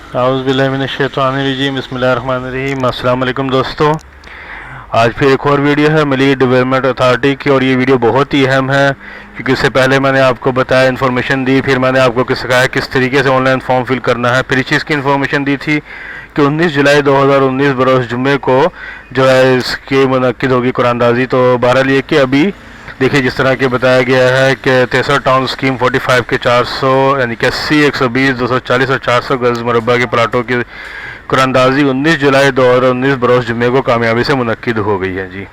औज़ुबिल्लाहिमिनश्शैतानिर्रजीम बिस्मिल्लाहिर्रहमानिर्रहीम। अस्सलाम वालेकुम दोस्तों, आज फिर एक और वीडियो है मिली डेवलपमेंट अथॉरिटी की, और ये वीडियो बहुत ही अहम है क्योंकि इससे पहले मैंने आपको बताया, इन्फॉर्मेशन दी, फिर मैंने आपको सिखाया किस तरीके से ऑनलाइन फॉर्म फिल करना है। फिर इस चीज़ की इन्फॉर्मेशन दी थी कि 19 जुलाई 2019 बरोज़ जुम्मे को जो है इसकी मुनक्किद होगी कुरानदाजी। तो बहरहाल ये कि अभी देखिए जिस तरह के बताया गया है कि 63 टाउन स्कीम 45 के 400 यानी कि 80, 120, 240 और 400 गज मुरबा के प्लाटों की कुरानदाजी 19 जुलाई 2019 बरोज़ जुम्मे को कामयाबी से मुनक्किद हो गई है जी।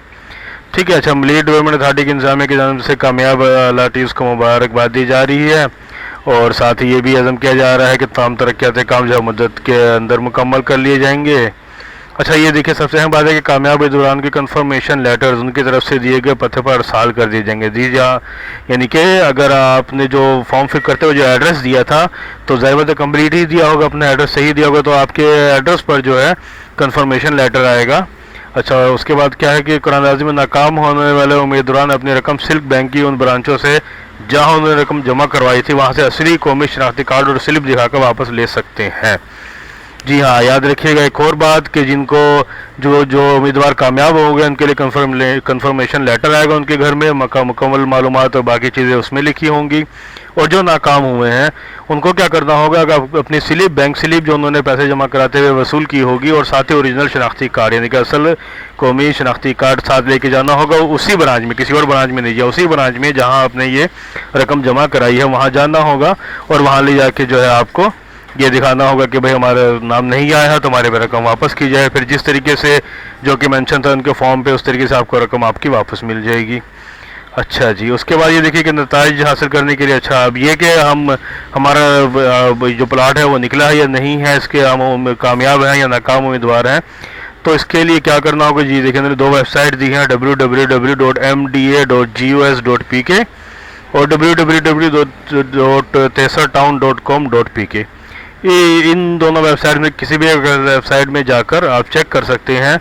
ठीक है, अच्छा, मिली डेवलपमेंट अथॉरिटी के इंतजामिया की जानिब से कामयाब अलाटीज़ को मुबारकबाद दी जा रही है, और साथ ही ये भी अज़म किया जा रहा है कि तमाम तरक्याती काम जो मुद्दत के अंदर मुकम्मल कर लिए जाएंगे। अच्छा, ये देखिए सबसे अहम बात है कि कामयाब दौरान के कंफर्मेशन लेटर्स उनकी तरफ से दिए गए पते पर अरसाल कर दिए जाएंगे जी। जहाँ यानी कि अगर आपने जो फॉर्म फिल करते हुए जो एड्रेस दिया था तो ज़ाहिर बात है कंप्लीट ही दिया होगा, अपना एड्रेस सही दिया होगा, तो आपके एड्रेस पर जो है कंफर्मेशन लेटर आएगा। अच्छा, उसके बाद क्या है कि कुरानदाजी में नाकाम होने वाले उम्मीदवार अपनी रकम सिल्क बैंक की उन ब्रांचों से जहाँ उन्होंने रकम जमा करवाई थी वहाँ से असली कौमी शनाख्ती कार्ड और स्लिप दिखाकर वापस ले सकते हैं। जी हाँ, याद रखिएगा एक और बात कि जिनको जो जो उम्मीदवार कामयाब हो गए उनके लिए कंफर्मेशन लेटर आएगा उनके घर में, मुकम्मल मालूमात और बाकी चीज़ें उसमें लिखी होंगी। और जो नाकाम हुए हैं उनको क्या करना होगा कि अपनी स्लिप, बैंक स्लिप जो उन्होंने पैसे जमा कराते हुए वसूल की होगी, और साथ ही ओरिजिनल शनाख्ती कार्ड यानी कि असल कौमी शनाख्ती कार्ड साथ लेके जाना होगा। उसी ब्रांच में, किसी और ब्रांच में नहीं जाए, उसी ब्रांच में जहाँ आपने ये रकम जमा कराई है वहाँ जाना होगा, और वहाँ ले जाके जो है आपको ये दिखाना होगा कि भाई हमारा नाम नहीं आया है तो हमारे पे रकम वापस की जाए। फिर जिस तरीके से जो कि मेंशन था उनके फॉर्म पे, उस तरीके से आपको रकम आपकी वापस मिल जाएगी। अच्छा जी, उसके बाद ये देखिए कि नताइज हासिल करने के लिए, अच्छा अब ये कि हमारा जो प्लाट है वो निकला है या नहीं है, इसके हम कामयाब हैं या नाकाम उम्मीदवार हैं, तो इसके लिए क्या करना होगा जी। देखिए मैंने दो वेबसाइट दी हैं, www.mda.gos.pk और www.tesartown.com.pk। इन दोनों वेबसाइट में किसी भी वेबसाइट में जाकर आप चेक कर सकते हैं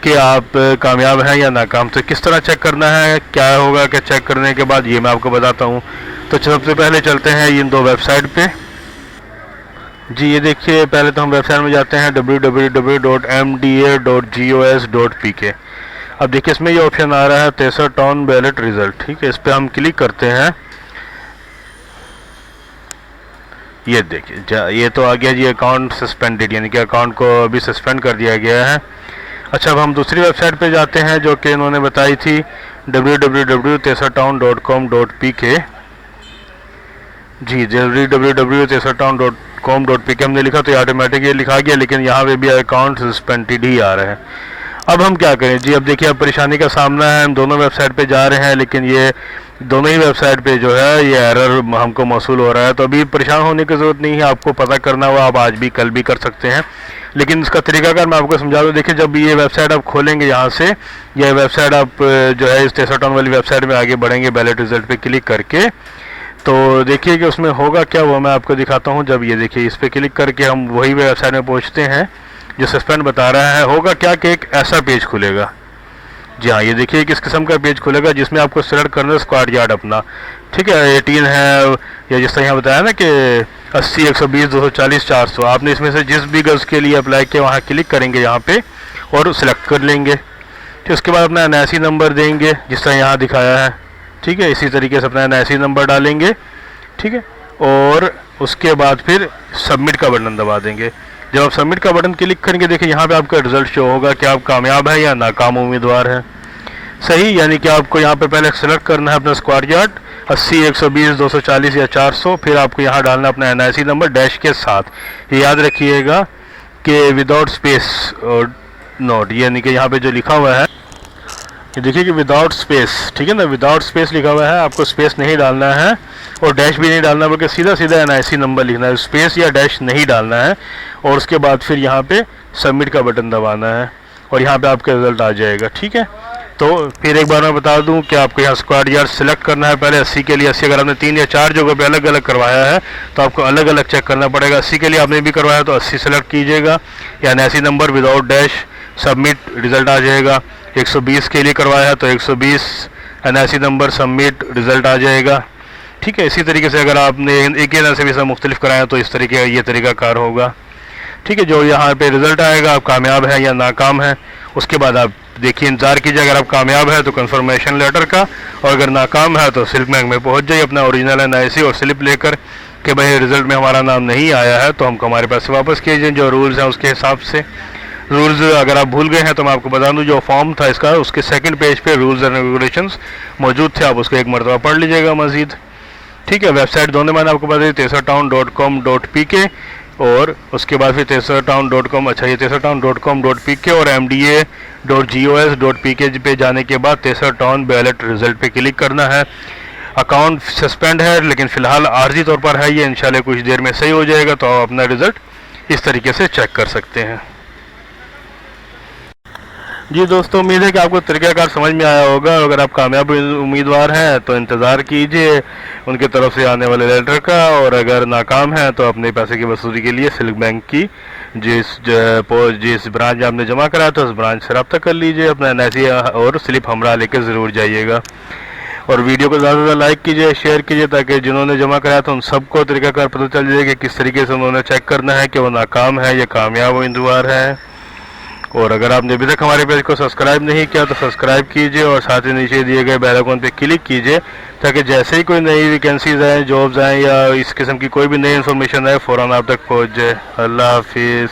कि आप कामयाब हैं या नाकाम। तो किस तरह चेक करना है, क्या होगा कि चेक करने के बाद ये मैं आपको बताता हूँ। तो सबसे पहले चलते हैं इन दो वेबसाइट पे जी। ये देखिए पहले तो हम वेबसाइट में जाते हैं www.mda.gos.pk। अब देखिए इसमें ये ऑप्शन आ रहा है 63 टाउन बैलेट रिजल्ट। ठीक है, इस पर हम क्लिक करते हैं। ये देखिए ये तो आ गया जी अकाउंट सस्पेंडेड, यानी कि अकाउंट को अभी सस्पेंड कर दिया गया है। अच्छा, अब हम दूसरी वेबसाइट पे जाते हैं जो कि इन्होंने बताई थी www.tesartown.com.pk जी। www.tesartown.com.pk हमने लिखा तो ऑटोमेटिक ये लिखा गया, लेकिन यहाँ पे भी अकाउंट सस्पेंडेड ही आ रहा है। अब हम क्या करें जी। अब देखिए अब परेशानी का सामना है, हम दोनों वेबसाइट पे जा रहे हैं लेकिन ये दोनों ही वेबसाइट पे जो है ये एरर हमको मौसूल हो रहा है। तो अभी परेशान होने की ज़रूरत नहीं है, आपको पता करना हुआ आप आज भी कल भी कर सकते हैं, लेकिन इसका तरीकाकार मैं आपको समझा दूँ। देखिए जब ये वेबसाइट आप खोलेंगे, यहाँ से यह वेबसाइट आप जो है इस 63 टाउन वाली वेबसाइट में आगे बढ़ेंगे बैलेट रिजल्ट पे क्लिक करके, तो देखिए कि उसमें होगा क्या वो मैं आपको दिखाता हूँ। जब ये देखिए इस पर क्लिक करके हम वही वेबसाइट में पहुँचते हैं जो सस्पेंड बता रहा है, होगा क्या कि एक ऐसा पेज खुलेगा। जी हाँ, ये देखिए किस किस्म का पेज खुलेगा जिसमें आपको सेलेक्ट करना है स्क्वाड यार्ड अपना। ठीक है, 18 है या जिस तरह यहाँ बताया ना कि 80, 120, 240, 400, आपने इसमें से जिस भी गज़ के लिए अप्लाई किया वहाँ क्लिक करेंगे यहाँ पे और सिलेक्ट कर लेंगे। तो उसके बाद अपना NIC नंबर देंगे जिस तरह यहाँ दिखाया है। ठीक है, इसी तरीके से अपना NIC नंबर डालेंगे। ठीक है, और उसके बाद फिर सबमिट का बटन दबा देंगे। जब आप सबमिट का बटन क्लिक करेंगे देखिए यहाँ पे आपका रिजल्ट शो होगा कि आप कामयाब है या नाकाम उम्मीदवार हैं। सही, यानी कि आपको यहाँ पे पहले सेलेक्ट करना है अपना स्क्वाड यार्ड 80, 120, 240 या 400, फिर आपको यहाँ डालना अपना NIC नंबर डैश के साथ। ये याद रखिएगा कि विदाउट स्पेस और नोट, यानी कि यहाँ पे जो लिखा हुआ है ये देखिए कि विदाउट स्पेस, ठीक है ना, विदाउट स्पेस लिखा हुआ है, आपको स्पेस नहीं डालना है और डैश भी नहीं डालना, बल्कि सीधा सीधा NIC नंबर लिखना है, स्पेस या डैश नहीं डालना है। और उसके बाद फिर यहाँ पे सबमिट का बटन दबाना है और यहाँ पे आपका रिज़ल्ट आ जाएगा। ठीक है, तो फिर एक बार मैं बता दूं कि आपको यहाँ स्क्वाड यार्ड सिलेक्ट करना है पहले 80 के लिए। 80 अगर आपने 3 या 4 जगह पे अलग अलग करवाया है तो आपको अलग अलग चेक करना पड़ेगा। 80 के लिए आपने भी करवाया तो 80 सेलेक्ट कीजिएगा, या NIC number without dash submit result आ जाएगा। 120 के लिए करवाया है तो 120 NIC नंबर सबमिट रिज़ल्ट आ जाएगा। ठीक है, इसी तरीके से अगर आपने एक ही NIC से मुख्तलिफ कराया तो इस तरीके ये तरीका कार होगा। ठीक है, जो यहाँ पे रिजल्ट आएगा आप कामयाब है या नाकाम है, उसके बाद आप देखिए, इंतज़ार कीजिए। अगर आप कामयाब है तो कंफर्मेशन लेटर का, और अगर नाकाम है तो सिल्क बैंक में पहुँच जाइए अपना ओरिजिनल NIC और स्लिप लेकर कि भाई रिज़ल्ट में हमारा नाम नहीं आया है, तो हमको हमारे पैसे वापस कीजिए जो रूल्स हैं उसके हिसाब से। रूल्स अगर आप भूल गए हैं तो मैं आपको बता दूं, जो फॉर्म था इसका उसके सेकंड पेज पे रूल्स एंड रेगुलेशंस मौजूद थे, आप उसको एक मरतबा पढ़ लीजिएगा मज़ीद। ठीक है, वेबसाइट दोनों मैंने आपको बता दी, tesertown.com.pk और उसके बाद फिर tesertown.com, अच्छा ये tesertown.com.pk और mda.gos.pk पे जाने के बाद tesertown बैलेट रिजल्ट पे क्लिक करना है। अकाउंट सस्पेंड है लेकिन फ़िलहाल आर्जी तौर पर है, ये इंशाल्लाह कुछ देर में सही हो जाएगा, तो आप अपना रिज़ल्ट इस तरीके से चेक कर सकते हैं। जी दोस्तों, उम्मीद है कि आपको तरीक़ाकार समझ में आया होगा। अगर आप कामयाब उम्मीदवार हैं तो इंतज़ार कीजिए उनकी तरफ से आने वाले लेटर का, और अगर नाकाम है तो अपने पैसे की वसूली के लिए सिल्क बैंक की जिस ब्रांच में आपने जमा कराया था उस ब्रांच से रब्ता कर लीजिए। अपना NIC और स्लिप हमरा लेकर ज़रूर जाइएगा, और वीडियो को ज़्यादा से ज़्यादा लाइक कीजिए, शेयर कीजिए, ताकि जिन्होंने जमा कराया था उन सबको तरीक़ाकार पता चल जाए कि किस तरीके से उन्होंने चेक करना है कि वो नाकाम है या कामयाब उम्मीदवार है। और अगर आपने अभी तक हमारे पेज को सब्सक्राइब नहीं किया तो सब्सक्राइब कीजिए, और साथ ही नीचे दिए गए बेल आइकन पे क्लिक कीजिए, ताकि जैसे ही कोई नई वैकेंसीज आए, जॉब्स आएँ या इस किस्म की कोई भी नई इन्फॉर्मेशन आए, फ़ौरन आप तक पहुँच जाए। अल्लाह हाफिज़।